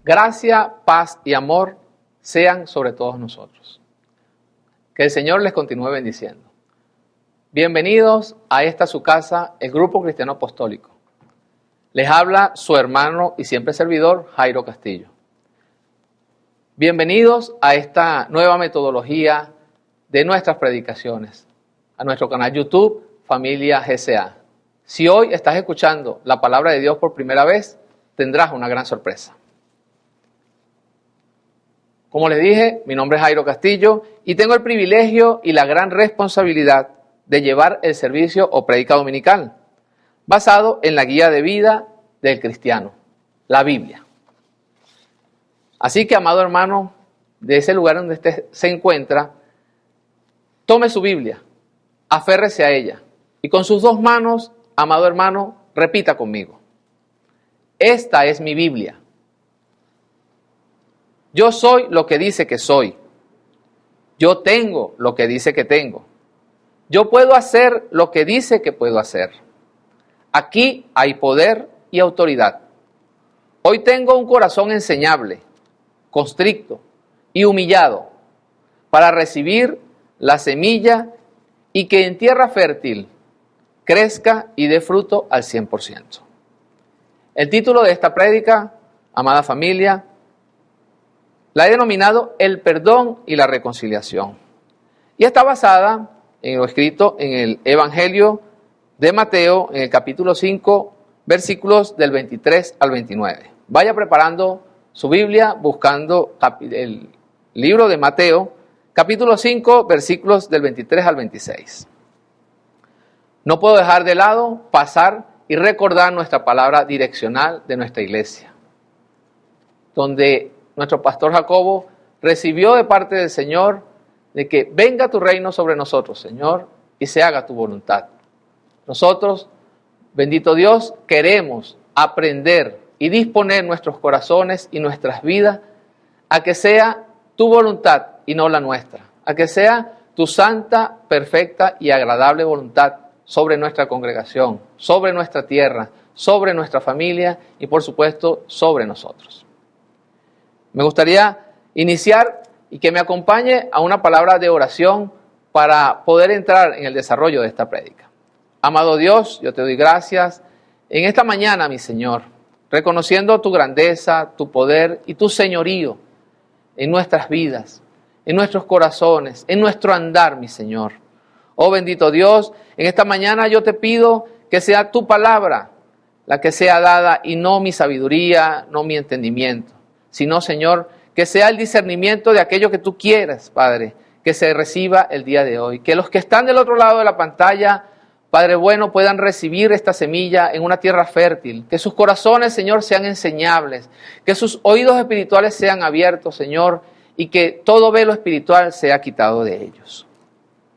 Gracia, paz y amor sean sobre todos nosotros. Que el Señor les continúe bendiciendo. Bienvenidos a esta su casa, el Grupo Cristiano Apostólico. Les habla su hermano y siempre servidor, Jairo Castillo. Bienvenidos a esta nueva metodología de nuestras predicaciones, a nuestro canal YouTube, Familia GCA. Si hoy estás escuchando la palabra de Dios por primera vez, tendrás una gran sorpresa. Como les dije, mi nombre es Jairo Castillo y tengo el privilegio y la gran responsabilidad de llevar el servicio o prédica dominical, basado en la guía de vida del cristiano, la Biblia. Así que, amado hermano, de ese lugar donde usted se encuentra, tome su Biblia, aférrese a ella y con sus dos manos, amado hermano, repita conmigo: esta es mi Biblia. Yo soy lo que dice que soy. Yo tengo lo que dice que tengo. Yo puedo hacer lo que dice que puedo hacer. Aquí hay poder y autoridad. Hoy tengo un corazón enseñable, constricto y humillado para recibir la semilla y que en tierra fértil crezca y dé fruto al 100%. El título de esta prédica, amada familia, la he denominado El perdón y la reconciliación. Y está basada en lo escrito en el Evangelio de Mateo, en el capítulo 5, versículos del 23 al 29. Vaya preparando su Biblia, buscando el libro de Mateo, capítulo 5, versículos del 23 al 26. No puedo dejar de lado, pasar y recordar nuestra palabra direccional de nuestra iglesia, donde nuestro pastor Jacobo recibió de parte del Señor de que venga tu reino sobre nosotros, Señor, y se haga tu voluntad. Nosotros, bendito Dios, queremos aprender y disponer nuestros corazones y nuestras vidas a que sea tu voluntad y no la nuestra, a que sea tu santa, perfecta y agradable voluntad sobre nuestra congregación, sobre nuestra tierra, sobre nuestra familia y por supuesto sobre nosotros. Me gustaría iniciar y que me acompañe a una palabra de oración para poder entrar en el desarrollo de esta prédica. Amado Dios, yo te doy gracias en esta mañana, mi Señor, reconociendo tu grandeza, tu poder y tu señorío en nuestras vidas, en nuestros corazones, en nuestro andar, mi Señor. Oh bendito Dios, en esta mañana yo te pido que sea tu palabra la que sea dada y no mi sabiduría, no mi entendimiento, sino, Señor, que sea el discernimiento de aquello que tú quieras, Padre, que se reciba el día de hoy. Que los que están del otro lado de la pantalla, Padre bueno, puedan recibir esta semilla en una tierra fértil. Que sus corazones, Señor, sean enseñables. Que sus oídos espirituales sean abiertos, Señor, y que todo velo espiritual sea quitado de ellos.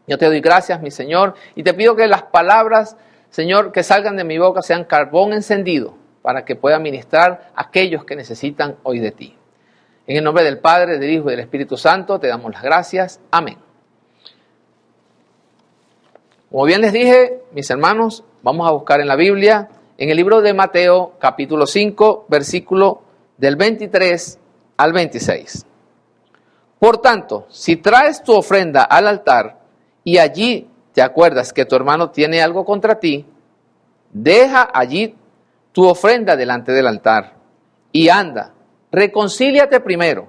Yo te doy gracias, mi Señor, y te pido que las palabras, Señor, que salgan de mi boca sean carbón encendido para que pueda ministrar a aquellos que necesitan hoy de ti. En el nombre del Padre, del Hijo y del Espíritu Santo te damos las gracias. Amén. Como bien les dije, mis hermanos, vamos a buscar en la Biblia, en el libro de Mateo, capítulo 5, versículo del 23 al 26. Por tanto, si traes tu ofrenda al altar y allí te acuerdas que tu hermano tiene algo contra ti, deja allí tu ofrenda delante del altar y anda, reconcíliate primero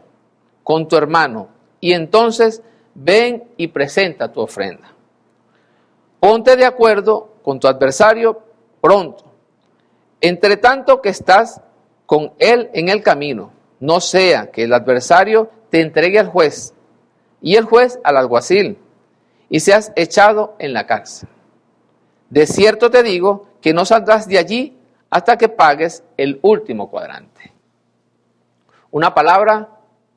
con tu hermano y entonces ven y presenta tu ofrenda. Ponte de acuerdo con tu adversario pronto, entre tanto que estás con él en el camino, no sea que el adversario te entregue al juez y el juez al alguacil y seas echado en la cárcel. De cierto te digo que no saldrás de allí hasta que pagues el último cuadrante. Una palabra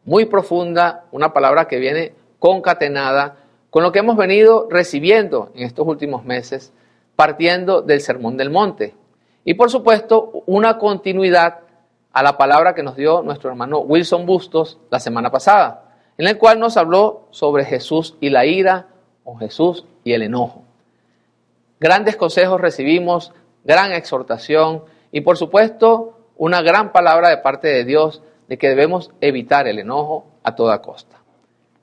muy profunda, una palabra que viene concatenada con lo que hemos venido recibiendo en estos últimos meses, partiendo del Sermón del Monte. Y por supuesto, una continuidad a la palabra que nos dio nuestro hermano Wilson Bustos la semana pasada, en el cual nos habló sobre Jesús y la ira, o Jesús y el enojo. Grandes consejos recibimos, gran exhortación y por supuesto una gran palabra de parte de Dios de que debemos evitar el enojo a toda costa.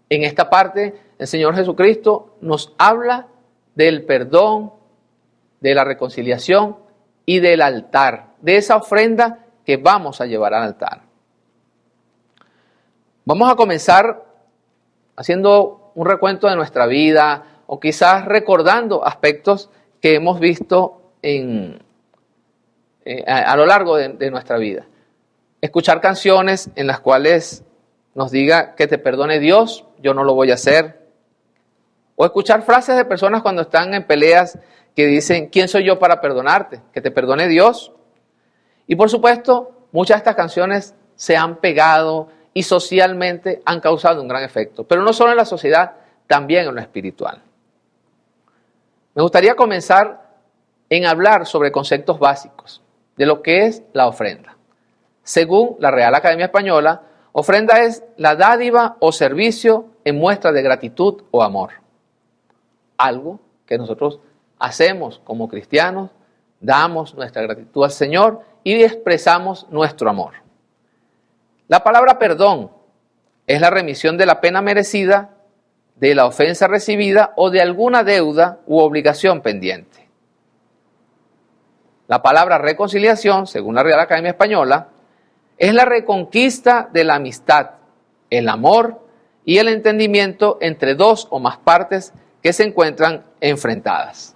En esta parte, el Señor Jesucristo nos habla del perdón, de la reconciliación y del altar, de esa ofrenda que vamos a llevar al altar. Vamos a comenzar haciendo un recuento de nuestra vida o quizás recordando aspectos que hemos visto a lo largo de nuestra vida. Escuchar canciones en las cuales nos diga que te perdone Dios, yo no lo voy a hacer. O escuchar frases de personas cuando están en peleas que dicen, ¿quién soy yo para perdonarte? Que te perdone Dios. Y por supuesto, muchas de estas canciones se han pegado y socialmente han causado un gran efecto. Pero no solo en la sociedad, también en lo espiritual. Me gustaría comenzar en hablar sobre conceptos básicos de lo que es la ofrenda. Según la Real Academia Española, ofrenda es la dádiva o servicio en muestra de gratitud o amor. Algo que nosotros hacemos como cristianos, damos nuestra gratitud al Señor y expresamos nuestro amor. La palabra perdón es la remisión de la pena merecida, de la ofensa recibida o de alguna deuda u obligación pendiente. La palabra reconciliación, según la Real Academia Española, es la reconquista de la amistad, el amor y el entendimiento entre dos o más partes que se encuentran enfrentadas.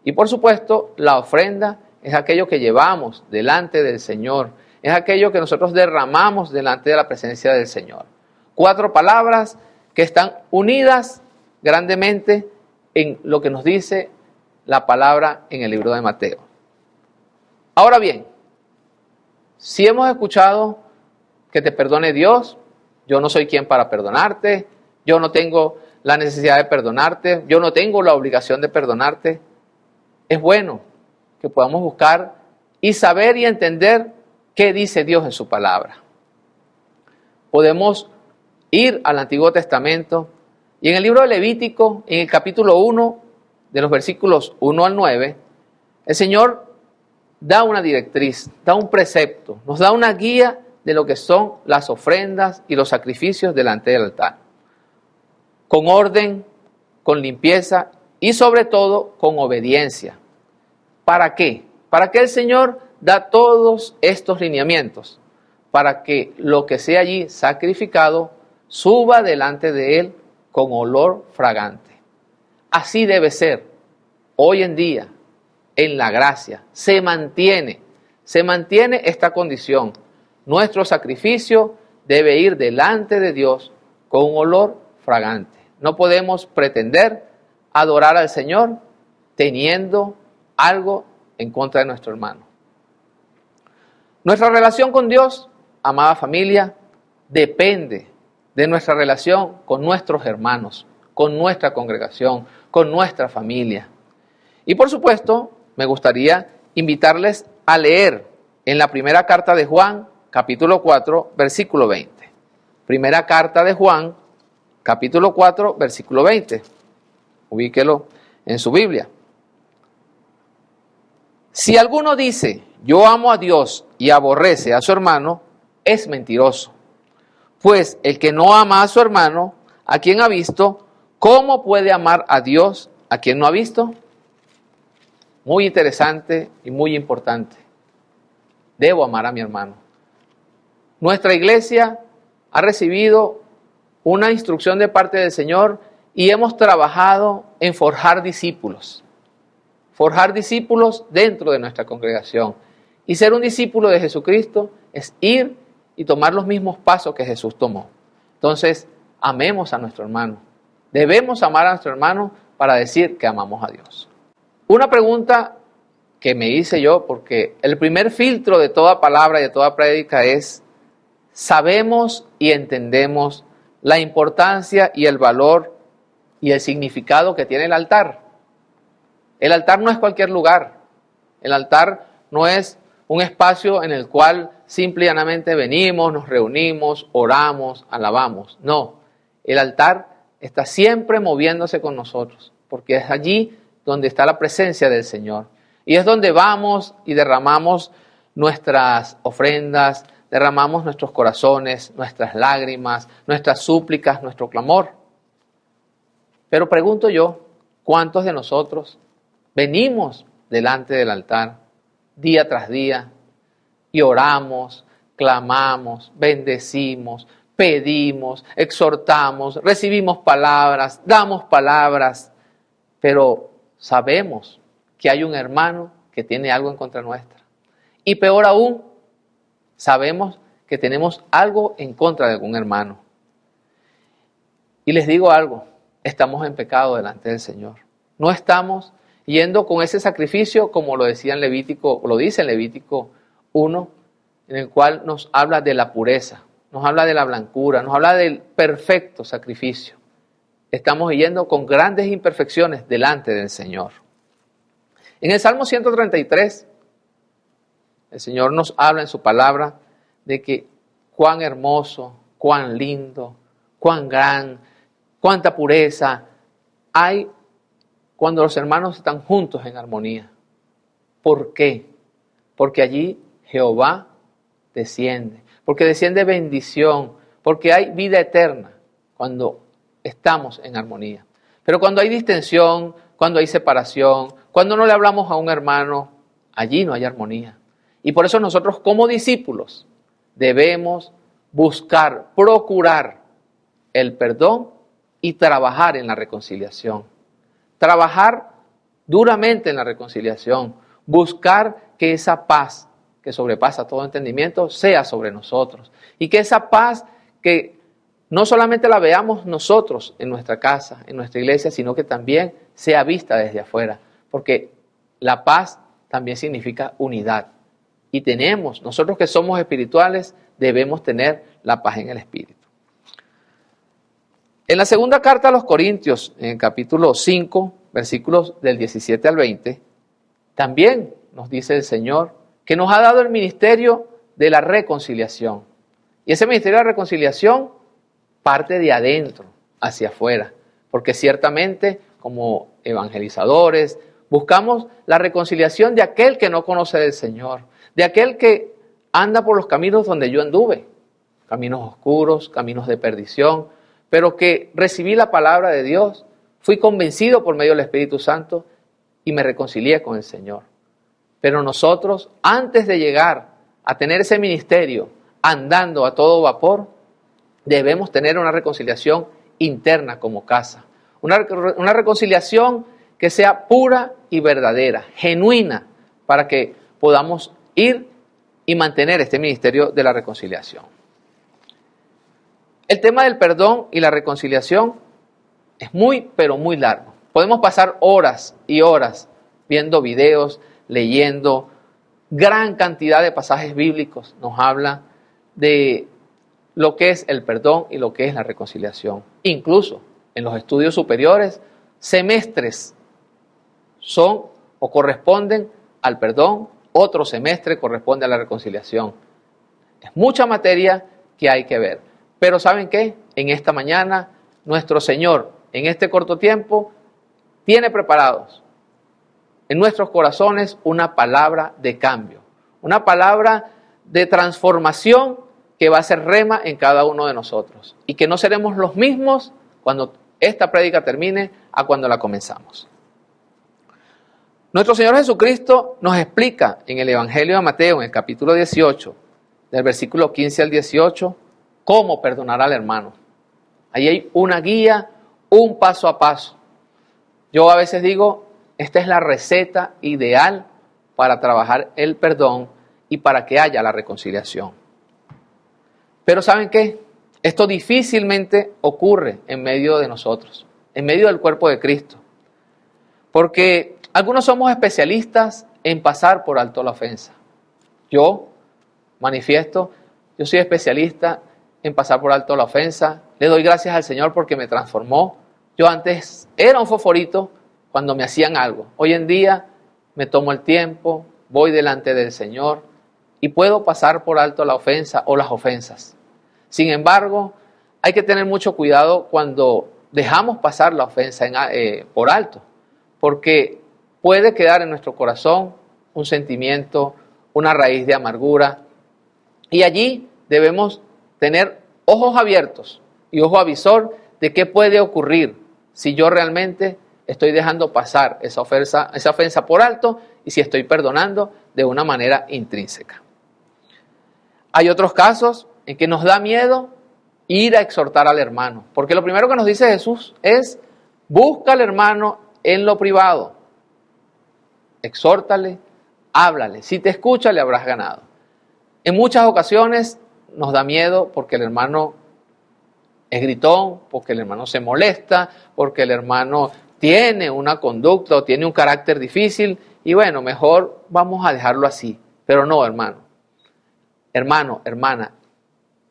Y por supuesto, la ofrenda es aquello que llevamos delante del Señor, es aquello que nosotros derramamos delante de la presencia del Señor. 4 palabras que están unidas grandemente en lo que nos dice la palabra en el libro de Mateo. Ahora bien, si hemos escuchado que te perdone Dios, yo no soy quien para perdonarte, yo no tengo la necesidad de perdonarte, yo no tengo la obligación de perdonarte, es bueno que podamos buscar y saber y entender qué dice Dios en su palabra. Podemos ir al Antiguo Testamento y en el libro de Levítico, en el capítulo 1, de los versículos 1 al 9, el Señor da una directriz, da un precepto, nos da una guía de lo que son las ofrendas y los sacrificios delante del altar. Con orden, con limpieza y sobre todo con obediencia. ¿Para qué? ¿Para qué el Señor da todos estos lineamientos? Para que lo que sea allí sacrificado suba delante de Él con olor fragante. Así debe ser hoy en día. En la gracia, se mantiene esta condición. Nuestro sacrificio debe ir delante de Dios con un olor fragante. No podemos pretender adorar al Señor teniendo algo en contra de nuestro hermano. Nuestra relación con Dios, amada familia, depende de nuestra relación con nuestros hermanos, con nuestra congregación, con nuestra familia. Y por supuesto, me gustaría invitarles a leer en la primera carta de Juan, capítulo 4, versículo 20. Primera carta de Juan, capítulo 4, versículo 20. Ubíquelo en su Biblia. Si alguno dice, yo amo a Dios y aborrece a su hermano, es mentiroso. Pues el que no ama a su hermano, a quien ha visto, ¿cómo puede amar a Dios a quien no ha visto? Muy interesante y muy importante. Debo amar a mi hermano. Nuestra iglesia ha recibido una instrucción de parte del Señor y hemos trabajado en forjar discípulos. Forjar discípulos dentro de nuestra congregación. Y ser un discípulo de Jesucristo es ir y tomar los mismos pasos que Jesús tomó. Entonces, amemos a nuestro hermano. Debemos amar a nuestro hermano para decir que amamos a Dios. Una pregunta que me hice yo, porque el primer filtro de toda palabra y de toda prédica es, ¿sabemos y entendemos la importancia y el valor y el significado que tiene el altar? El altar no es cualquier lugar. El altar no es un espacio en el cual simple y llanamente venimos, nos reunimos, oramos, alabamos. No, el altar está siempre moviéndose con nosotros, porque es allí donde está la presencia del Señor. Y es donde vamos y derramamos nuestras ofrendas, derramamos nuestros corazones, nuestras lágrimas, nuestras súplicas, nuestro clamor. Pero pregunto yo, ¿cuántos de nosotros venimos delante del altar día tras día y oramos, clamamos, bendecimos, pedimos, exhortamos, recibimos palabras, damos palabras, pero sabemos que hay un hermano que tiene algo en contra nuestra? Y peor aún, sabemos que tenemos algo en contra de algún hermano. Y les digo algo, estamos en pecado delante del Señor. No estamos yendo con ese sacrificio como lo decía en Levítico, lo dice en Levítico 1, en el cual nos habla de la pureza, nos habla de la blancura, nos habla del perfecto sacrificio. Estamos yendo con grandes imperfecciones delante del Señor. En el Salmo 133, el Señor nos habla en su palabra de que cuán hermoso, cuán lindo, cuán gran, cuánta pureza hay cuando los hermanos están juntos en armonía. ¿Por qué? Porque allí Jehová desciende, porque desciende bendición, porque hay vida eterna cuando estamos en armonía. Pero cuando hay distensión, cuando hay separación, cuando no le hablamos a un hermano, allí no hay armonía. Y por eso nosotros como discípulos debemos buscar, procurar el perdón y trabajar en la reconciliación. Trabajar duramente en la reconciliación. Buscar que esa paz que sobrepasa todo entendimiento sea sobre nosotros. Y que esa paz que no solamente la veamos nosotros en nuestra casa, en nuestra iglesia, sino que también sea vista desde afuera. Porque la paz también significa unidad. Y nosotros que somos espirituales, debemos tener la paz en el espíritu. En la segunda carta a los Corintios, en el capítulo 5, versículos del 17 al 20, también nos dice el Señor que nos ha dado el ministerio de la reconciliación. Y ese ministerio de la reconciliación parte de adentro hacia afuera, porque ciertamente como evangelizadores buscamos la reconciliación de aquel que no conoce del Señor, de aquel que anda por los caminos donde yo anduve, caminos oscuros, caminos de perdición, pero que recibí la palabra de Dios, fui convencido por medio del Espíritu Santo y me reconcilié con el Señor. Pero nosotros, antes de llegar a tener ese ministerio andando a todo vapor, debemos tener una reconciliación interna como casa, una reconciliación que sea pura y verdadera, genuina, para que podamos ir y mantener este ministerio de la reconciliación. El tema del perdón y la reconciliación es muy, pero muy largo. Podemos pasar horas y horas viendo videos, leyendo gran cantidad de pasajes bíblicos. Nos habla de lo que es el perdón y lo que es la reconciliación. Incluso en los estudios superiores, semestres son o corresponden al perdón, otro semestre corresponde a la reconciliación. Es mucha materia que hay que ver. Pero ¿saben qué? En esta mañana, nuestro Señor, en este corto tiempo, tiene preparados en nuestros corazones una palabra de cambio, una palabra de transformación que va a ser rema en cada uno de nosotros y que no seremos los mismos cuando esta prédica termine a cuando la comenzamos. Nuestro Señor Jesucristo nos explica en el Evangelio de Mateo, en el capítulo 18, del versículo 15 al 18, cómo perdonar al hermano. Ahí hay una guía, un paso a paso. Yo a veces digo, esta es la receta ideal para trabajar el perdón y para que haya la reconciliación. Pero ¿saben qué? Esto difícilmente ocurre en medio de nosotros, en medio del cuerpo de Cristo. Porque algunos somos especialistas en pasar por alto la ofensa. Yo manifiesto, yo soy especialista en pasar por alto la ofensa. Le doy gracias al Señor porque me transformó. Yo antes era un fosforito cuando me hacían algo. Hoy en día me tomo el tiempo, voy delante del Señor y puedo pasar por alto la ofensa o las ofensas. Sin embargo, hay que tener mucho cuidado cuando dejamos pasar la ofensa por alto, porque puede quedar en nuestro corazón un sentimiento, una raíz de amargura. Y allí debemos tener ojos abiertos y ojo avisor de qué puede ocurrir si yo realmente estoy dejando pasar esa ofensa por alto y si estoy perdonando de una manera intrínseca. Hay otros casos en que nos da miedo ir a exhortar al hermano, porque lo primero que nos dice Jesús es: busca al hermano en lo privado, exhórtale, háblale, si te escucha le habrás ganado. En muchas ocasiones nos da miedo porque el hermano es gritón, porque el hermano se molesta, porque el hermano tiene una conducta o tiene un carácter difícil y bueno, mejor vamos a dejarlo así. Pero no, hermano, hermana,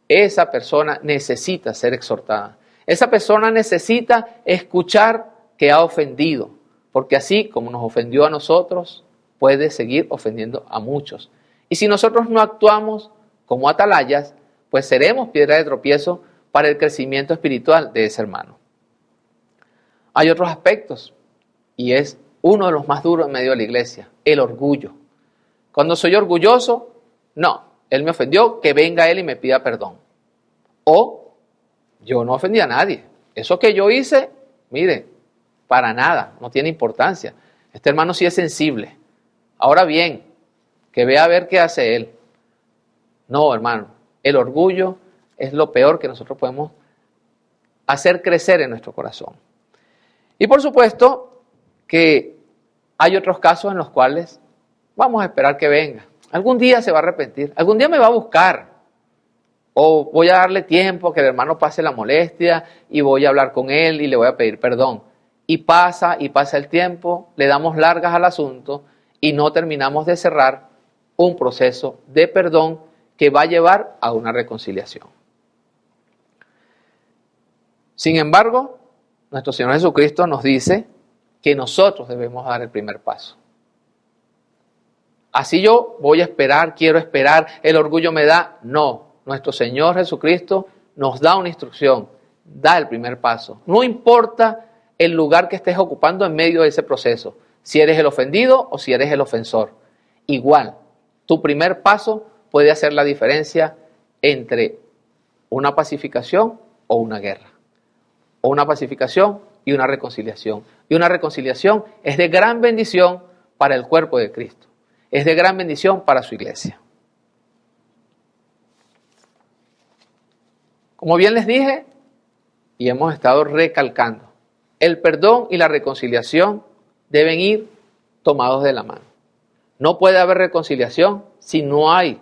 esa persona necesita ser exhortada. Esa persona necesita escuchar que ha ofendido, porque así como nos ofendió a nosotros, puede seguir ofendiendo a muchos. Y si nosotros no actuamos como atalayas, pues seremos piedra de tropiezo para el crecimiento espiritual de ese hermano. Hay otros aspectos, y es uno de los más duros en medio de la iglesia: el orgullo. Cuando soy orgulloso, no, él me ofendió, que venga él y me pida perdón. O yo no ofendí a nadie. Eso que yo hice, mire, para nada, no tiene importancia. Este hermano sí es sensible. Ahora bien, que vea a ver qué hace él. No, hermano, el orgullo es lo peor que nosotros podemos hacer crecer en nuestro corazón. Y por supuesto que hay otros casos en los cuales vamos a esperar que venga. Algún día se va a arrepentir, algún día me va a buscar. O voy a darle tiempo que el hermano pase la molestia y voy a hablar con él y le voy a pedir perdón. Y pasa el tiempo, le damos largas al asunto y no terminamos de cerrar un proceso de perdón que va a llevar a una reconciliación. Sin embargo, nuestro Señor Jesucristo nos dice que nosotros debemos dar el primer paso. Así yo voy a esperar, quiero esperar, el orgullo me da. No, nuestro Señor Jesucristo nos da una instrucción, da el primer paso. No importa el lugar que estés ocupando en medio de ese proceso, si eres el ofendido o si eres el ofensor. Igual, tu primer paso puede hacer la diferencia entre una pacificación o una guerra. O una pacificación y una reconciliación. Y una reconciliación es de gran bendición para el cuerpo de Cristo. Es de gran bendición para su iglesia. Como bien les dije, y hemos estado recalcando, el perdón y la reconciliación deben ir tomados de la mano. No puede haber reconciliación si no hay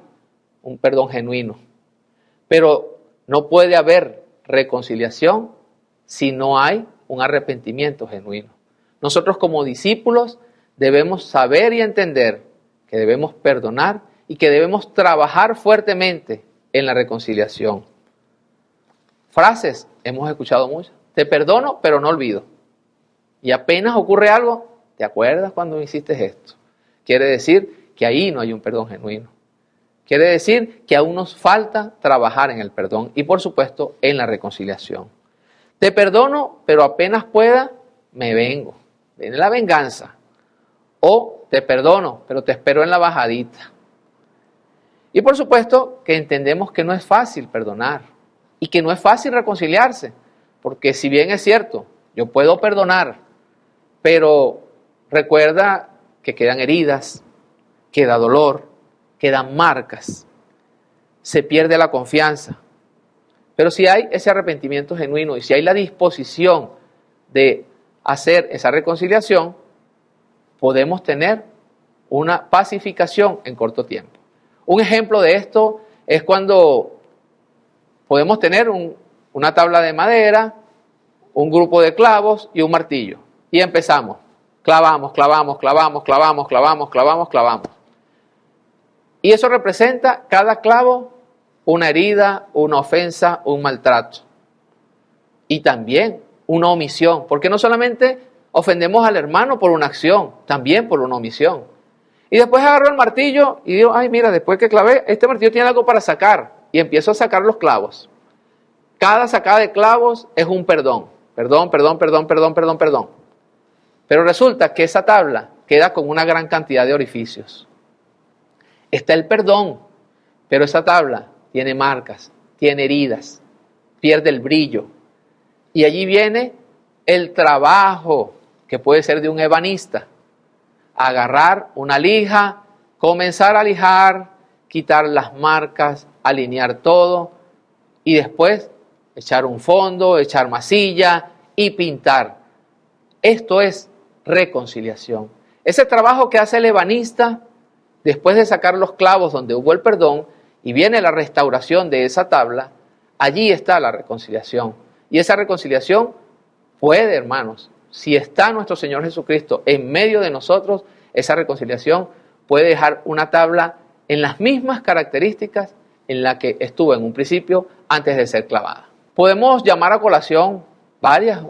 un perdón genuino. Pero no puede haber reconciliación si no hay un arrepentimiento genuino. Nosotros como discípulos debemos saber y entender que debemos perdonar y que debemos trabajar fuertemente en la reconciliación. Frases hemos escuchado muchas: te perdono pero no olvido. Y apenas ocurre algo, ¿te acuerdas cuando hiciste esto? Quiere decir que ahí no hay un perdón genuino. Quiere decir que aún nos falta trabajar en el perdón y por supuesto en la reconciliación. Te perdono, pero apenas pueda, me vengo. Viene la venganza. O te perdono, pero te espero en la bajadita. Y por supuesto que entendemos que no es fácil perdonar y que no es fácil reconciliarse. Porque si bien es cierto, yo puedo perdonar, pero recuerda que quedan heridas, queda dolor, quedan marcas, se pierde la confianza. Pero si hay ese arrepentimiento genuino y si hay la disposición de hacer esa reconciliación, podemos tener una pacificación en corto tiempo. Un ejemplo de esto es cuando podemos tener una tabla de madera, un grupo de clavos y un martillo. Y empezamos. Clavamos. Y eso representa cada clavo una herida, una ofensa, un maltrato. Y también una omisión, porque no solamente ofendemos al hermano por una acción, también por una omisión. Y después agarro el martillo y digo, ay mira, después que clavé, este martillo tiene algo para sacar. Y empiezo a sacar los clavos. Cada sacada de clavos es un perdón. Perdón. Pero resulta que esa tabla queda con una gran cantidad de orificios. Está el perdón, pero esa tabla tiene marcas, tiene heridas, pierde el brillo. Y allí viene el trabajo que puede ser de un ebanista. Agarrar una lija, comenzar a lijar, quitar las marcas, alinear todo y después echar un fondo, echar masilla y pintar. Esto es reconciliación. Ese trabajo que hace el ebanista después de sacar los clavos donde hubo el perdón y viene la restauración de esa tabla, allí está la reconciliación. Y esa reconciliación puede, hermanos, si está nuestro Señor Jesucristo en medio de nosotros, esa reconciliación puede dejar una tabla en las mismas características en la que estuvo en un principio antes de ser clavada. Podemos llamar a colación varios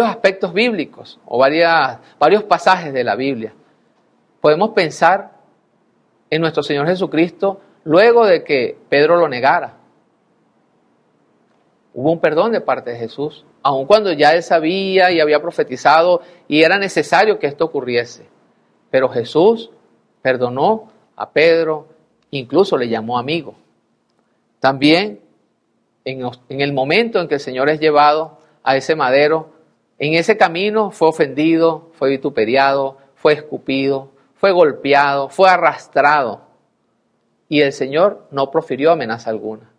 aspectos bíblicos o varios pasajes de la Biblia. Podemos pensar en nuestro Señor Jesucristo luego de que Pedro lo negara. Hubo un perdón de parte de Jesús, aun cuando ya él sabía y había profetizado y era necesario que esto ocurriese. Pero Jesús perdonó a Pedro, incluso le llamó amigo. También en el momento en que el Señor es llevado a ese madero, en ese camino fue ofendido, fue vituperiado, fue escupido, fue golpeado, fue arrastrado. Y el Señor no profirió amenaza alguna.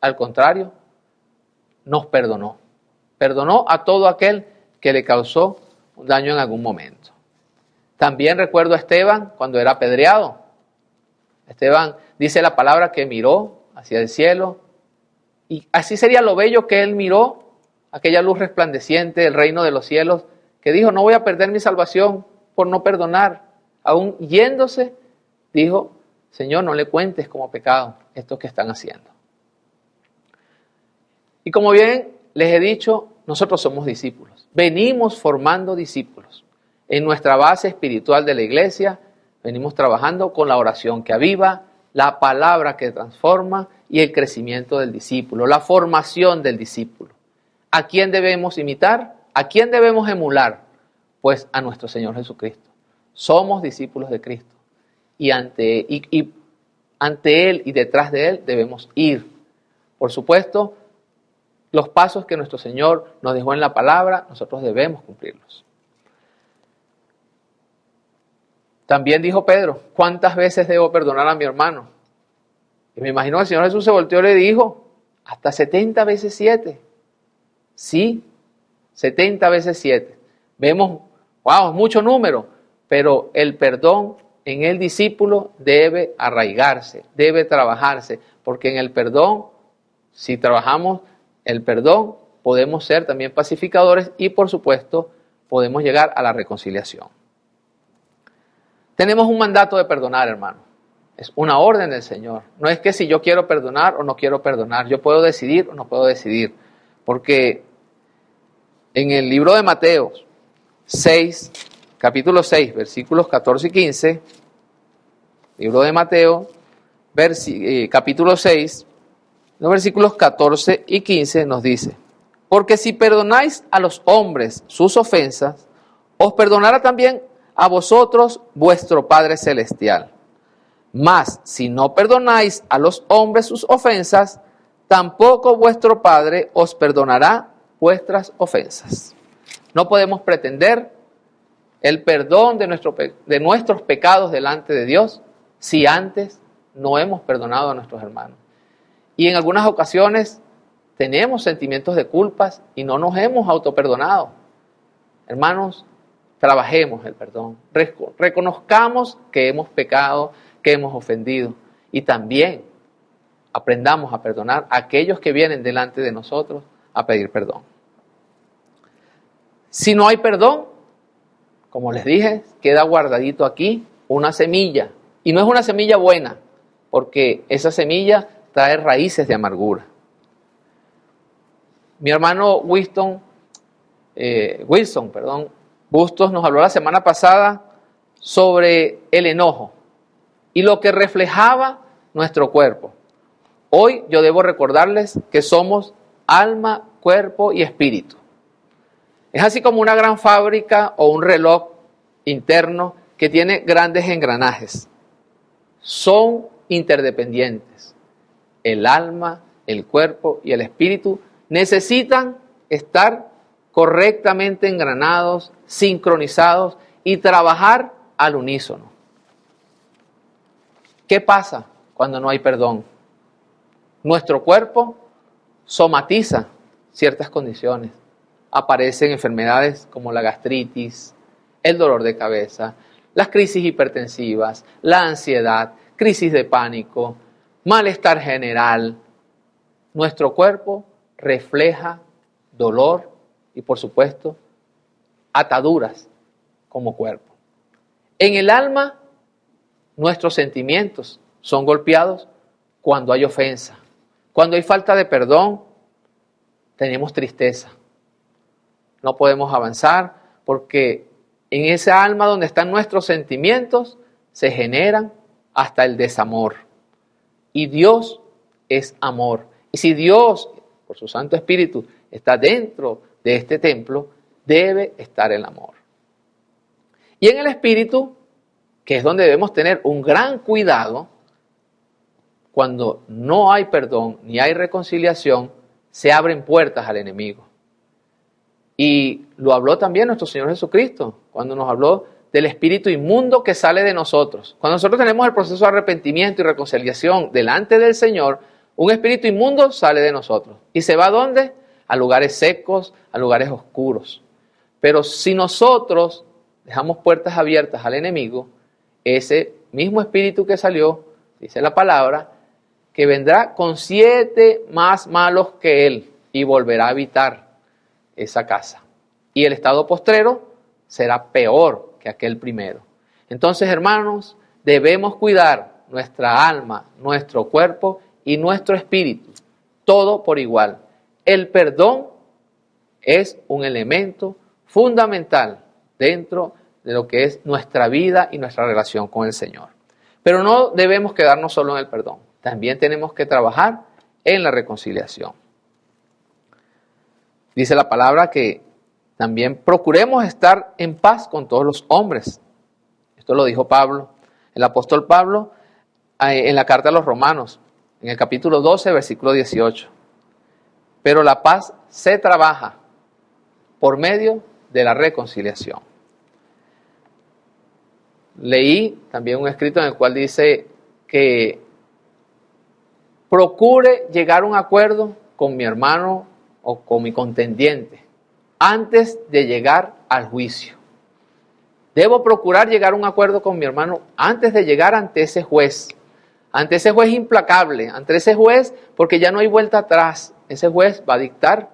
Al contrario, nos perdonó. Perdonó a todo aquel que le causó un daño en algún momento. También recuerdo a Esteban cuando era apedreado. Esteban dice la palabra que miró hacia el cielo. Y así sería lo bello que él miró, aquella luz resplandeciente del reino de los cielos, que dijo, no voy a perder mi salvación por no perdonar. Aún yéndose, dijo, Señor, no le cuentes como pecado esto que están haciendo. Y como bien les he dicho, nosotros somos discípulos. Venimos formando discípulos. En nuestra base espiritual de la iglesia, venimos trabajando con la oración que aviva, la palabra que transforma y el crecimiento del discípulo, la formación del discípulo. ¿A quién debemos imitar? ¿A quién debemos emular? Pues a nuestro Señor Jesucristo. Somos discípulos de Cristo. Y ante Él y detrás de Él debemos ir. Por supuesto, los pasos que nuestro Señor nos dejó en la palabra, nosotros debemos cumplirlos. También dijo Pedro, ¿cuántas veces debo perdonar a mi hermano? Y me imagino que el Señor Jesús se volteó y le dijo, hasta 70 veces 7. Sí, 70 veces 7. Vemos, wow, es mucho número, pero el perdón en el discípulo debe arraigarse, debe trabajarse, porque en el perdón, si trabajamos el perdón, podemos ser también pacificadores y, por supuesto, podemos llegar a la reconciliación. Tenemos un mandato de perdonar, hermano. Es una orden del Señor. No es que si yo quiero perdonar o no quiero perdonar. Yo puedo decidir o no puedo decidir. Porque en el libro de Mateo 6, capítulo 6, versículos 14 y 15, libro de Mateo, capítulo 6, los versículos 14 y 15 nos dice, porque si perdonáis a los hombres sus ofensas, os perdonará también a vosotros vuestro Padre Celestial. Mas si no perdonáis a los hombres sus ofensas, tampoco vuestro Padre os perdonará vuestras ofensas. No podemos pretender el perdón de nuestros pecados delante de Dios si antes no hemos perdonado a nuestros hermanos. Y en algunas ocasiones tenemos sentimientos de culpas y no nos hemos autoperdonado. Hermanos, trabajemos el perdón, reconozcamos que hemos pecado, que hemos ofendido y también aprendamos a perdonar a aquellos que vienen delante de nosotros a pedir perdón. Si no hay perdón, como les dije, queda guardadito aquí una semilla y no es una semilla buena porque esa semilla trae raíces de amargura. Mi hermano Bustos nos habló la semana pasada sobre el enojo y lo que reflejaba nuestro cuerpo. Hoy yo debo recordarles que somos alma, cuerpo y espíritu. Es así como una gran fábrica o un reloj interno que tiene grandes engranajes. son interdependientes. El alma, el cuerpo y el espíritu necesitan estar correctamente engranados, sincronizados y trabajar al unísono. ¿Qué pasa cuando no hay perdón? Nuestro cuerpo somatiza ciertas condiciones. Aparecen enfermedades como la gastritis, el dolor de cabeza, las crisis hipertensivas, la ansiedad, crisis de pánico, malestar general. Nuestro cuerpo refleja dolor y, por supuesto, ataduras como cuerpo. En el alma, nuestros sentimientos son golpeados cuando hay ofensa. Cuando hay falta de perdón, tenemos tristeza. No podemos avanzar porque en esa alma donde están nuestros sentimientos se generan hasta el desamor. Y Dios es amor. Y si Dios, por su Santo Espíritu, está dentro de este templo, debe estar el amor. Y en el Espíritu, que es donde debemos tener un gran cuidado, cuando no hay perdón ni hay reconciliación, se abren puertas al enemigo. Y lo habló también nuestro Señor Jesucristo, cuando nos habló del espíritu inmundo que sale de nosotros. Cuando nosotros tenemos el proceso de arrepentimiento y reconciliación delante del Señor, un espíritu inmundo sale de nosotros. ¿Y se va a dónde? A lugares secos, a lugares oscuros. Pero si nosotros dejamos puertas abiertas al enemigo, ese mismo espíritu que salió, dice la palabra, que vendrá con 7 más malos que él y volverá a habitar esa casa. Y el estado postrero será peor que aquel primero. Entonces, hermanos, debemos cuidar nuestra alma, nuestro cuerpo y nuestro espíritu, todo por igual. El perdón es un elemento fundamental dentro de lo que es nuestra vida y nuestra relación con el Señor. Pero no debemos quedarnos solo en el perdón. También tenemos que trabajar en la reconciliación. Dice la palabra que también procuremos estar en paz con todos los hombres. Esto lo dijo Pablo, el apóstol Pablo, en la carta a los Romanos, en el capítulo 12, versículo 18. Pero la paz se trabaja por medio de la reconciliación. Leí también un escrito en el cual dice que procure llegar a un acuerdo con mi hermano o con mi contendiente antes de llegar al juicio. Debo procurar llegar a un acuerdo con mi hermano antes de llegar ante ese juez implacable, ante ese juez, porque ya no hay vuelta atrás. Ese juez va a dictar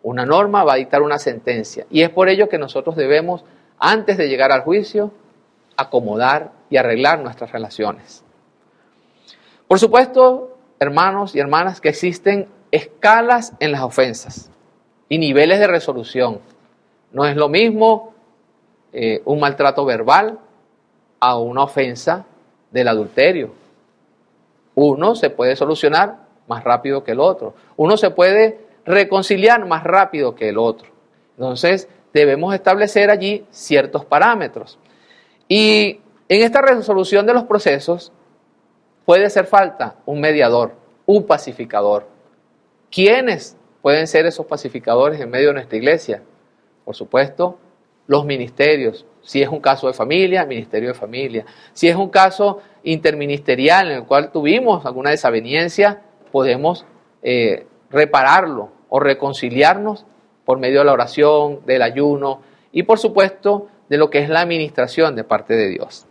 una norma, va a dictar una sentencia. Y es por ello que nosotros debemos, antes de llegar al juicio, acomodar y arreglar nuestras relaciones. Por supuesto, hermanos y hermanas, que existen escalas en las ofensas y niveles de resolución. No es lo mismo un maltrato verbal a una ofensa del adulterio. Uno se puede solucionar más rápido que el otro. Uno se puede reconciliar más rápido que el otro. Entonces, debemos establecer allí ciertos parámetros. Y en esta resolución de los procesos puede hacer falta un mediador, un pacificador. ¿Quiénes pueden ser esos pacificadores en medio de nuestra iglesia? Por supuesto, los ministerios. Si es un caso de familia, ministerio de familia. Si es un caso interministerial en el cual tuvimos alguna desaveniencia, podemos repararlo o reconciliarnos por medio de la oración, del ayuno y por supuesto de lo que es la administración de parte de Dios.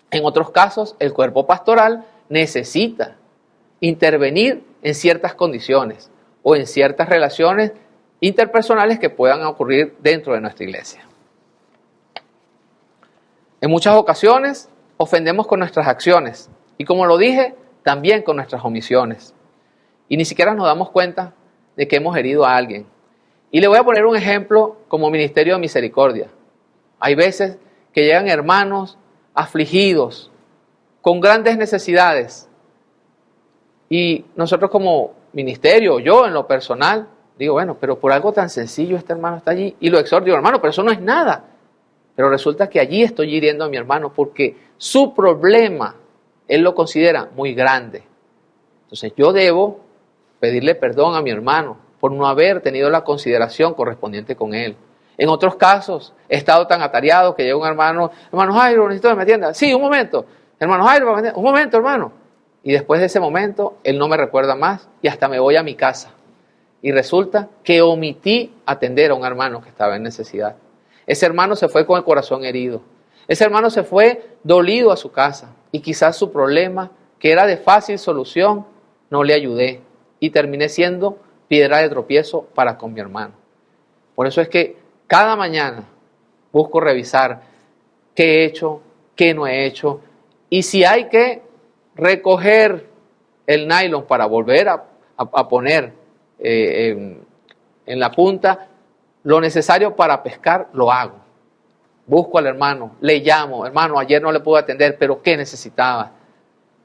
En otros casos, el cuerpo pastoral necesita intervenir en ciertas condiciones o en ciertas relaciones interpersonales que puedan ocurrir dentro de nuestra iglesia. En muchas ocasiones ofendemos con nuestras acciones y, como lo dije, también con nuestras omisiones. Y ni siquiera nos damos cuenta de que hemos herido a alguien. Y le voy a poner un ejemplo como Ministerio de Misericordia. Hay veces que llegan hermanos afligidos, con grandes necesidades. Y nosotros como ministerio, yo en lo personal, digo, bueno, pero por algo tan sencillo este hermano está allí. Y lo exhorto, digo, hermano, pero eso no es nada. Pero resulta que allí estoy hiriendo a mi hermano porque su problema él lo considera muy grande. Entonces yo debo pedirle perdón a mi hermano por no haber tenido la consideración correspondiente con él. En otros casos, he estado tan atareado que llega un hermano Jairo, necesito que me atienda. Sí, un momento. Hermano Jairo, un momento, hermano. Y después de ese momento, él no me recuerda más y hasta me voy a mi casa. Y resulta que omití atender a un hermano que estaba en necesidad. Ese hermano se fue con el corazón herido. Ese hermano se fue dolido a su casa. Y quizás su problema, que era de fácil solución, no le ayudé. Y terminé siendo piedra de tropiezo para con mi hermano. Por eso es que cada mañana busco revisar qué he hecho, qué no he hecho. Y si hay que recoger el nylon para volver a poner en la punta lo necesario para pescar, lo hago. Busco al hermano, le llamo, hermano, ayer no le pude atender, pero ¿qué necesitaba?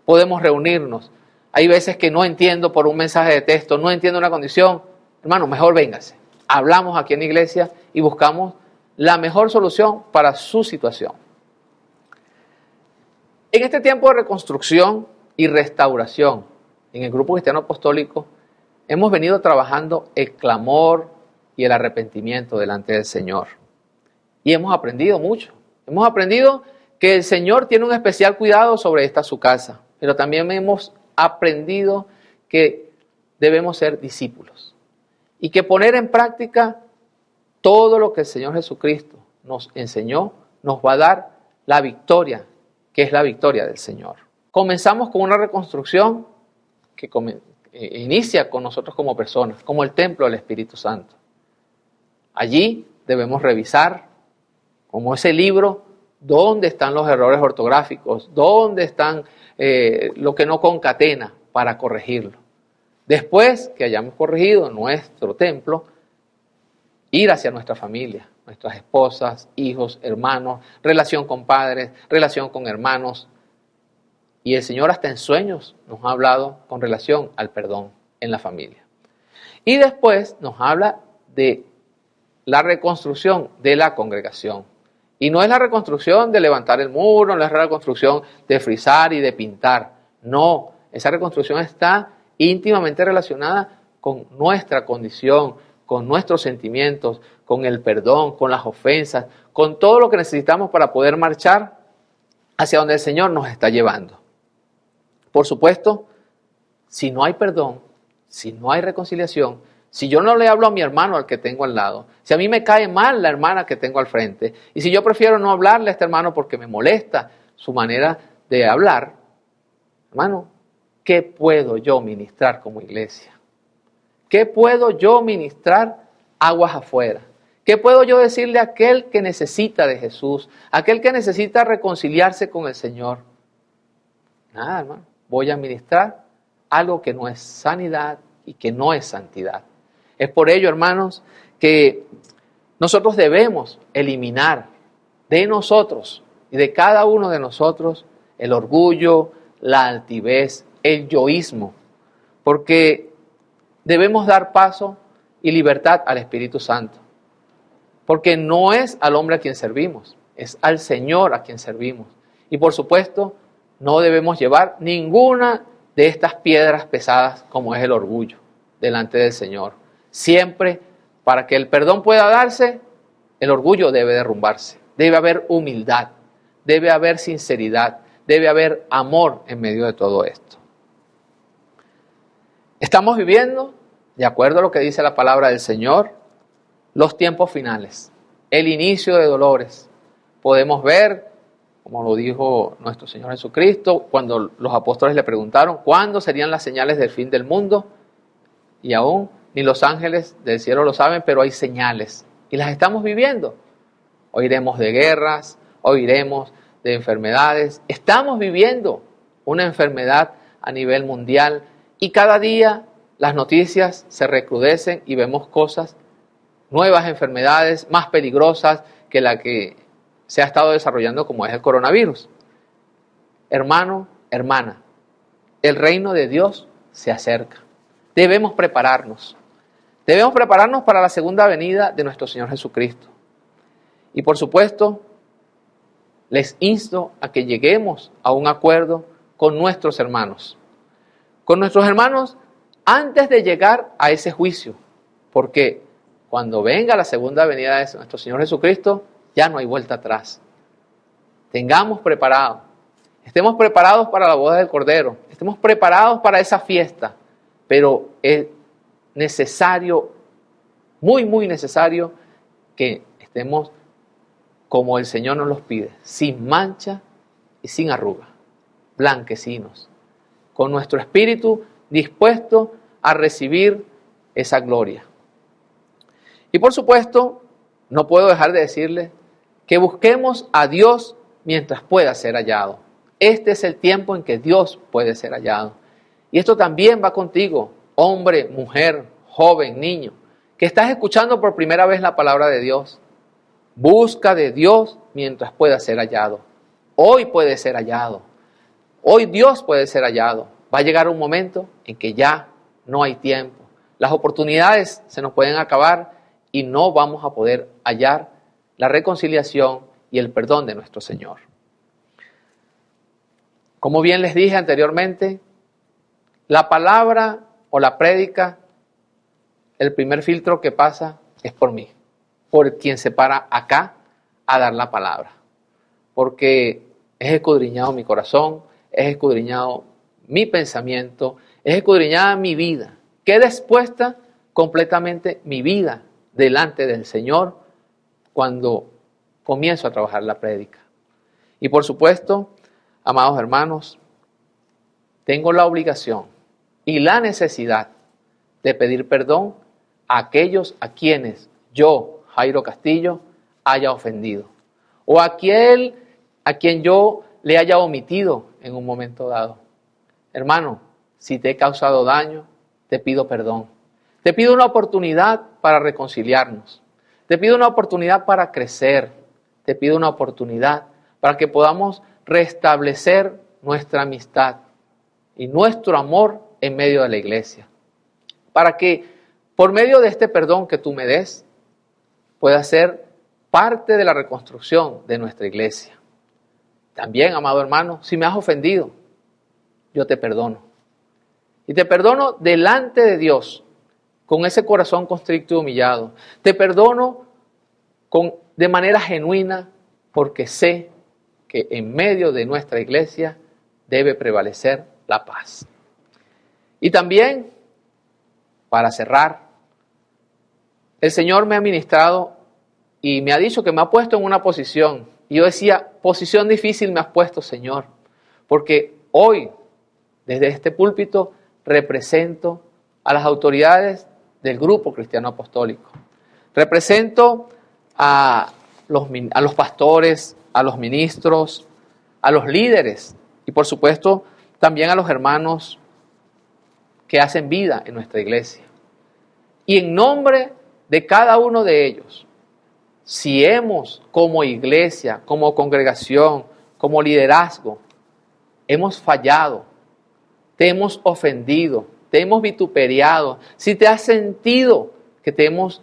Podemos reunirnos. Hay veces que no entiendo por un mensaje de texto, no entiendo una condición. Hermano, mejor véngase. Hablamos aquí en la iglesia y buscamos la mejor solución para su situación. En este tiempo de reconstrucción y restauración, en el Grupo Cristiano Apostólico, hemos venido trabajando el clamor y el arrepentimiento delante del Señor. Y hemos aprendido mucho. Hemos aprendido que el Señor tiene un especial cuidado sobre esta su casa, pero también hemos aprendido que debemos ser discípulos y que poner en práctica todo lo que el Señor Jesucristo nos enseñó nos va a dar la victoria, que es la victoria del Señor. Comenzamos con una reconstrucción que inicia con nosotros como personas, como el templo del Espíritu Santo. Allí debemos revisar, como ese libro, dónde están los errores ortográficos, dónde están lo que no concatena para corregirlo. Después que hayamos corregido nuestro templo, ir hacia nuestra familia, nuestras esposas, hijos, hermanos, relación con padres, relación con hermanos. Y el Señor hasta en sueños nos ha hablado con relación al perdón en la familia. Y después nos habla de la reconstrucción de la congregación. Y no es la reconstrucción de levantar el muro, no es la reconstrucción de frisar y de pintar. No, esa reconstrucción está íntimamente relacionada con nuestra condición, con nuestros sentimientos, con el perdón, con las ofensas, con todo lo que necesitamos para poder marchar hacia donde el Señor nos está llevando. Por supuesto, si no hay perdón, si no hay reconciliación, si yo no le hablo a mi hermano al que tengo al lado, si a mí me cae mal la hermana que tengo al frente, y si yo prefiero no hablarle a este hermano porque me molesta su manera de hablar, hermano, ¿qué puedo yo ministrar como iglesia? ¿Qué puedo yo ministrar aguas afuera? ¿Qué puedo yo decirle a aquel que necesita de Jesús, aquel que necesita reconciliarse con el Señor? Nada, hermano, voy a ministrar algo que no es sanidad y que no es santidad. Es por ello, hermanos, que nosotros debemos eliminar de nosotros y de cada uno de nosotros el orgullo, la altivez, el yoísmo, porque debemos dar paso y libertad al Espíritu Santo, porque no es al hombre a quien servimos, es al Señor a quien servimos. Y por supuesto, no debemos llevar ninguna de estas piedras pesadas como es el orgullo delante del Señor. Siempre, para que el perdón pueda darse, el orgullo debe derrumbarse. Debe haber humildad, debe haber sinceridad, debe haber amor en medio de todo esto. Estamos viviendo, de acuerdo a lo que dice la palabra del Señor, los tiempos finales, el inicio de dolores. Podemos ver, como lo dijo nuestro Señor Jesucristo, cuando los apóstoles le preguntaron cuándo serían las señales del fin del mundo, y aún ni los ángeles del cielo lo saben, pero hay señales y las estamos viviendo. Oiremos de guerras, oiremos de enfermedades. Estamos viviendo una enfermedad a nivel mundial y cada día las noticias se recrudecen y vemos cosas, nuevas enfermedades más peligrosas que la que se ha estado desarrollando como es el coronavirus. Hermano, hermana, el reino de Dios se acerca. Debemos prepararnos. Debemos prepararnos para la segunda venida de nuestro Señor Jesucristo. Y por supuesto, les insto a que lleguemos a un acuerdo con nuestros hermanos. Con nuestros hermanos antes de llegar a ese juicio. Porque cuando venga la segunda venida de nuestro Señor Jesucristo, ya no hay vuelta atrás. Tengamos preparado. Estemos preparados para la boda del Cordero. Estemos preparados para esa fiesta. Pero es necesario, muy, muy necesario, que estemos como el Señor nos los pide, sin mancha y sin arruga, blanquecinos, con nuestro espíritu dispuesto a recibir esa gloria. Y por supuesto, no puedo dejar de decirles que busquemos a Dios mientras pueda ser hallado. Este es el tiempo en que Dios puede ser hallado. Y esto también va contigo, hombre, mujer, joven, niño, que estás escuchando por primera vez la palabra de Dios. Busca de Dios mientras pueda ser hallado. Hoy puede ser hallado. Hoy Dios puede ser hallado. Va a llegar un momento en que ya no hay tiempo. Las oportunidades se nos pueden acabar y no vamos a poder hallar la reconciliación y el perdón de nuestro Señor. Como bien les dije anteriormente, la palabra o la prédica, el primer filtro que pasa es por mí, por quien se para acá a dar la palabra. Porque es escudriñado mi corazón, es escudriñado mi pensamiento, es escudriñada mi vida. Queda expuesta completamente mi vida delante del Señor cuando comienzo a trabajar la prédica. Y por supuesto, amados hermanos, tengo la obligación y la necesidad de pedir perdón a aquellos a quienes yo, Jairo Castillo, haya ofendido. O a quien yo le haya omitido en un momento dado. Hermano, si te he causado daño, te pido perdón. Te pido una oportunidad para reconciliarnos. Te pido una oportunidad para crecer. Te pido una oportunidad para que podamos restablecer nuestra amistad y nuestro amor en medio de la iglesia. Para que por medio de este perdón que tú me des, pueda ser parte de la reconstrucción de nuestra iglesia. También, amado hermano, si me has ofendido, yo te perdono. Y te perdono delante de Dios, con ese corazón constricto y humillado. Te perdono de manera genuina, porque sé que en medio de nuestra iglesia debe prevalecer la paz. Y también, para cerrar, el Señor me ha ministrado y me ha dicho que me ha puesto en una posición. Y yo decía, posición difícil me has puesto, Señor, porque hoy, desde este púlpito, represento a las autoridades del Grupo Cristiano Apostólico. Represento a los pastores, a los ministros, a los líderes y por supuesto también a los hermanos que hacen vida en nuestra iglesia. Y en nombre de cada uno de ellos, si hemos como iglesia, como congregación, como liderazgo, hemos fallado, te hemos ofendido, te hemos vituperiado, si te has sentido que te hemos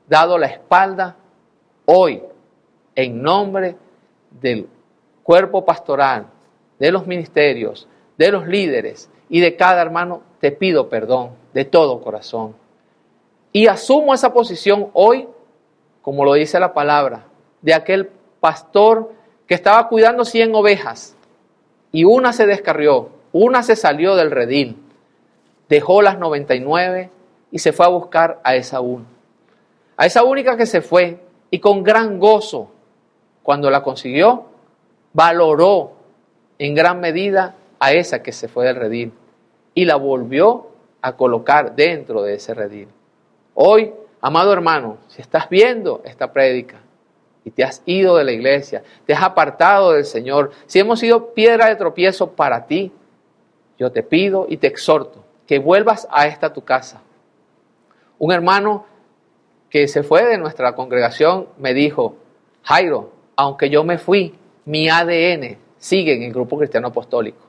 dado la espalda, hoy, en nombre del cuerpo pastoral, de los ministerios, de los líderes y de cada hermano, te pido perdón de todo corazón. Y asumo esa posición hoy, como lo dice la palabra, de aquel pastor que estaba cuidando 100 ovejas y una se descarrió, una se salió del redil, dejó las 99 y se fue a buscar a esa una. A esa única que se fue y con gran gozo, cuando la consiguió, valoró en gran medida a esa que se fue del redil y la volvió a colocar dentro de ese redil. Hoy, amado hermano, si estás viendo esta prédica y te has ido de la iglesia, te has apartado del Señor, si hemos sido piedra de tropiezo para ti, yo te pido y te exhorto que vuelvas a esta tu casa. Un hermano que se fue de nuestra congregación me dijo, Jairo, aunque yo me fui, mi ADN sigue en el Grupo Cristiano Apostólico.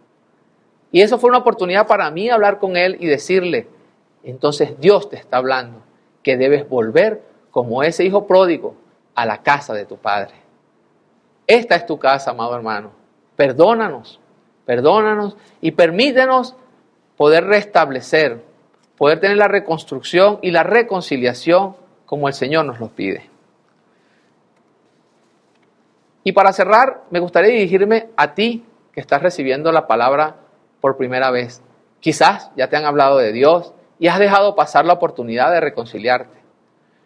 Y eso fue una oportunidad para mí hablar con él y decirle, entonces Dios te está hablando, que debes volver como ese hijo pródigo a la casa de tu padre. Esta es tu casa, amado hermano. Perdónanos perdónanos y permítenos poder restablecer, poder tener la reconstrucción y la reconciliación como el Señor nos los pide. Y para cerrar, me gustaría dirigirme a ti que estás recibiendo la palabra por primera vez. Quizás ya te han hablado de Dios y has dejado pasar la oportunidad de reconciliarte.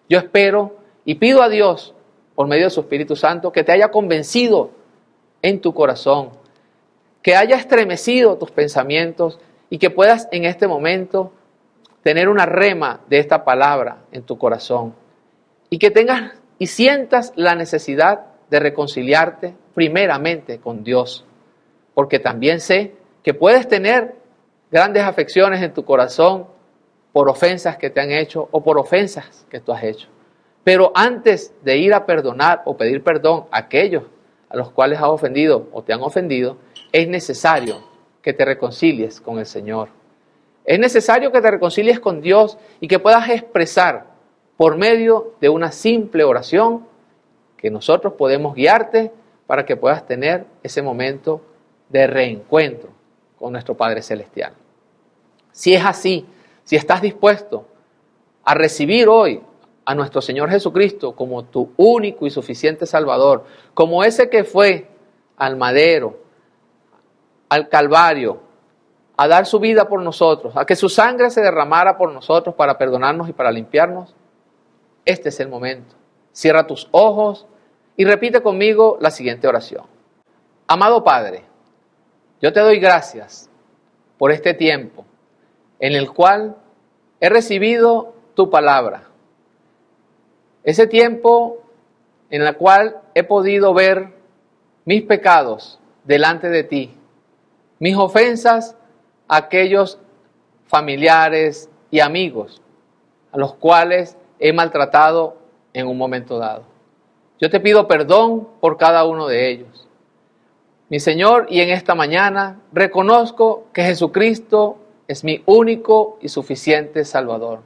Yo espero y pido a Dios, por medio de su Espíritu Santo, que te haya convencido en tu corazón, que haya estremecido tus pensamientos y que puedas en este momento tener una rema de esta palabra en tu corazón y que tengas y sientas la necesidad de reconciliarte primeramente con Dios, porque también sé que puedes tener grandes afecciones en tu corazón por ofensas que te han hecho o por ofensas que tú has hecho. Pero antes de ir a perdonar o pedir perdón a aquellos a los cuales has ofendido o te han ofendido, es necesario que te reconcilies con el Señor. Es necesario que te reconcilies con Dios y que puedas expresar por medio de una simple oración que nosotros podemos guiarte para que puedas tener ese momento de reencuentro con nuestro Padre Celestial. Si es así, si estás dispuesto a recibir hoy a nuestro Señor Jesucristo como tu único y suficiente Salvador, como ese que fue al madero, al Calvario, a dar su vida por nosotros, a que su sangre se derramara por nosotros para perdonarnos y para limpiarnos, este es el momento. Cierra tus ojos y repite conmigo la siguiente oración. Amado Padre, yo te doy gracias por este tiempo en el cual he recibido tu palabra. Ese tiempo en el cual he podido ver mis pecados delante de ti, mis ofensas a aquellos familiares y amigos a los cuales he maltratado en un momento dado. Yo te pido perdón por cada uno de ellos. Mi Señor, y en esta mañana reconozco que Jesucristo es mi único y suficiente Salvador.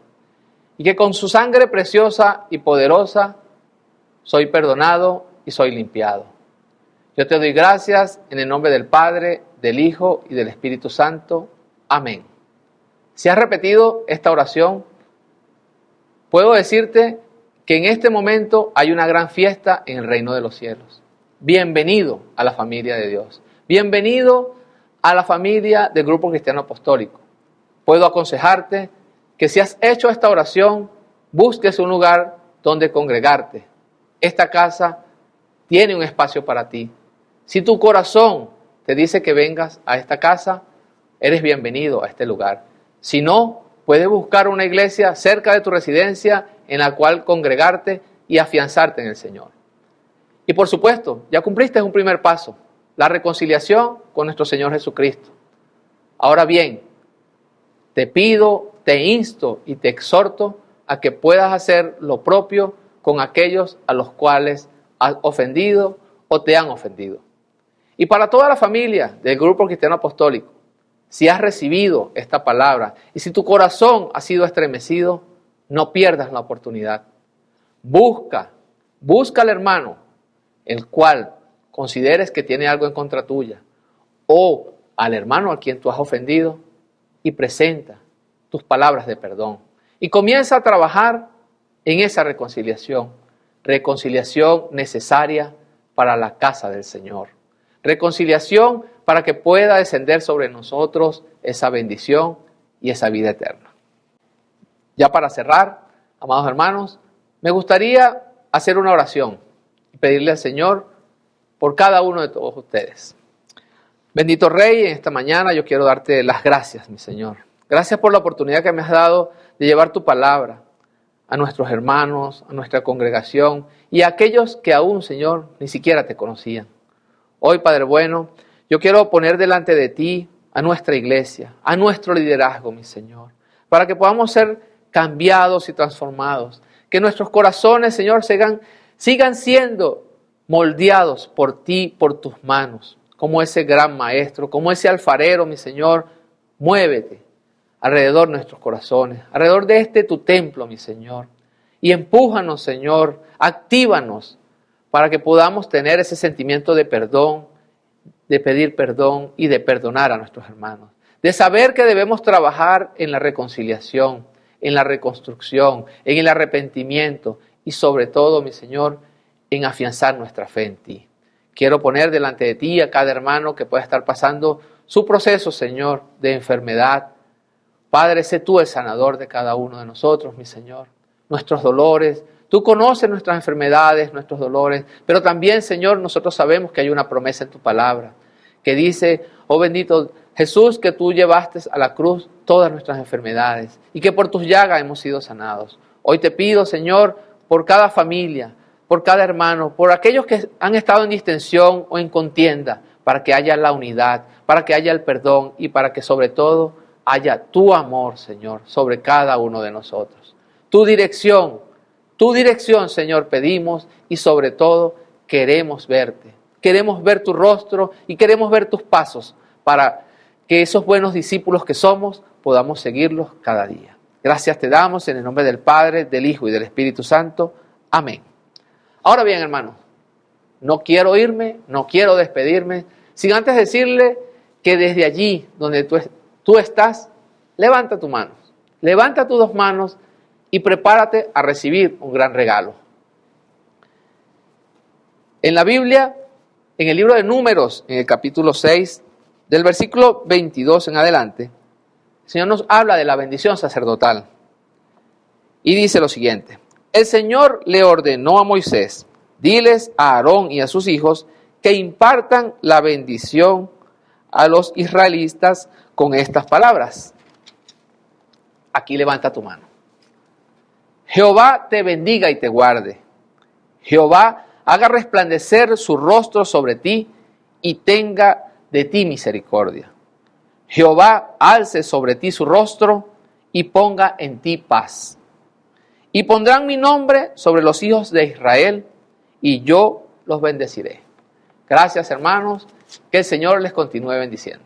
Y que con su sangre preciosa y poderosa soy perdonado y soy limpiado. Yo te doy gracias en el nombre del Padre, del Hijo y del Espíritu Santo. Amén. Si has repetido esta oración, puedo decirte que en este momento hay una gran fiesta en el reino de los cielos. Bienvenido a la familia de Dios. Bienvenido a la familia del Grupo Cristiano Apostólico. Puedo aconsejarte que si has hecho esta oración, busques un lugar donde congregarte. Esta casa tiene un espacio para ti. Si tu corazón te dice que vengas a esta casa, eres bienvenido a este lugar. Si no, puedes buscar una iglesia cerca de tu residencia en la cual congregarte y afianzarte en el Señor. Y por supuesto, ya cumpliste un primer paso, la reconciliación con nuestro Señor Jesucristo. Ahora bien, te pido, te insto y te exhorto a que puedas hacer lo propio con aquellos a los cuales has ofendido o te han ofendido. Y para toda la familia del Grupo Cristiano Apostólico, si has recibido esta palabra y si tu corazón ha sido estremecido, no pierdas la oportunidad. Busca al hermano, el cual consideres que tiene algo en contra tuya, o al hermano a quien tú has ofendido, y presenta tus palabras de perdón. Y comienza a trabajar en esa reconciliación necesaria para la casa del Señor. Reconciliación para que pueda descender sobre nosotros esa bendición y esa vida eterna. Ya para cerrar, amados hermanos, me gustaría hacer una oración y pedirle al Señor por cada uno de todos ustedes. Bendito Rey, en esta mañana yo quiero darte las gracias, mi Señor. Gracias por la oportunidad que me has dado de llevar tu palabra a nuestros hermanos, a nuestra congregación y a aquellos que aún, Señor, ni siquiera te conocían. Hoy, Padre bueno, yo quiero poner delante de ti a nuestra iglesia, a nuestro liderazgo, mi Señor, para que podamos ser cambiados y transformados. Que nuestros corazones, Señor, sigan siendo moldeados por ti, por tus manos, como ese gran maestro, como ese alfarero, mi Señor. Muévete alrededor de nuestros corazones, alrededor de tu templo, mi Señor. Y empújanos, Señor, actívanos para que podamos tener ese sentimiento de perdón, de pedir perdón y de perdonar a nuestros hermanos, de saber que debemos trabajar en la reconciliación, en la reconstrucción, en el arrepentimiento y sobre todo, mi Señor, en afianzar nuestra fe en ti. Quiero poner delante de ti a cada hermano que pueda estar pasando su proceso, Señor, de enfermedad. Padre, sé tú el sanador de cada uno de nosotros, mi Señor. Nuestros dolores, tú conoces nuestras enfermedades, nuestros dolores, pero también, Señor, nosotros sabemos que hay una promesa en tu palabra, que dice, oh bendito Jesús, que tú llevaste a la cruz todas nuestras enfermedades y que por tus llagas hemos sido sanados. Hoy te pido, Señor, por cada familia, por cada hermano, por aquellos que han estado en distensión o en contienda, para que haya la unidad, para que haya el perdón y para que sobre todo haya tu amor, Señor, sobre cada uno de nosotros. Tu dirección, Señor, pedimos y sobre todo queremos verte. Queremos ver tu rostro y queremos ver tus pasos para que esos buenos discípulos que somos podamos seguirlos cada día. Gracias te damos en el nombre del Padre, del Hijo y del Espíritu Santo. Amén. Ahora bien, hermanos, no quiero irme, no quiero despedirme, sin antes decirle que desde allí donde tú estás, levanta tu mano, levanta tus dos manos y prepárate a recibir un gran regalo. En la Biblia, en el libro de Números, en el capítulo 6, del versículo 22 en adelante, el Señor nos habla de la bendición sacerdotal. Y dice lo siguiente: el Señor le ordenó a Moisés, diles a Aarón y a sus hijos que impartan la bendición a los israelitas con estas palabras. Aquí levanta tu mano. Jehová te bendiga y te guarde. Jehová haga resplandecer su rostro sobre ti y tenga de ti misericordia. Jehová alce sobre ti su rostro y ponga en ti paz. Y pondrán mi nombre sobre los hijos de Israel y yo los bendeciré. Gracias, hermanos. Que el Señor les continúe bendiciendo.